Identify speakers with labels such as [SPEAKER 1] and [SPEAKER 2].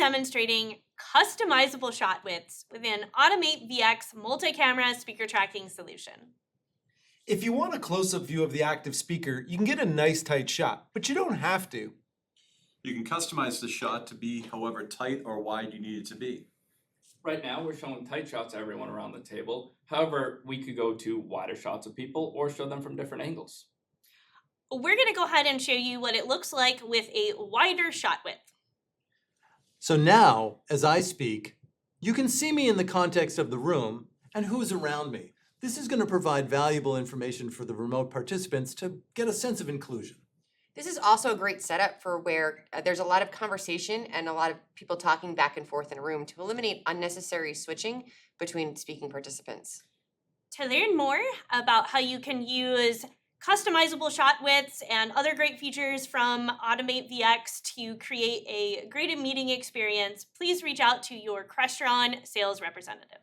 [SPEAKER 1] demonstrating customizable shot widths within Automate VX multi-camera speaker tracking solution.
[SPEAKER 2] If you want a close-up view of the active speaker, you can get a nice tight shot, but you don't have to.
[SPEAKER 3] You can customize the shot to be however tight or wide you need it to be.
[SPEAKER 4] Right now, we're showing tight shots of everyone around the table. However, we could go to wider shots of people or show them from different angles.
[SPEAKER 1] We're going to go ahead and show you what it looks like with a wider shot width.
[SPEAKER 2] So now, as I speak, you can see me in the context of the room and who's around me. This is going to provide valuable information for the remote participants to get a sense of inclusion.
[SPEAKER 5] This is also a great setup for where there's a lot of conversation and a lot of people talking back and forth in a room to eliminate unnecessary switching between speaking participants.
[SPEAKER 1] To learn more about how you can use customizable shot widths and other great features from Automate VX to create a great meeting experience, please reach out to your Crestron sales representative.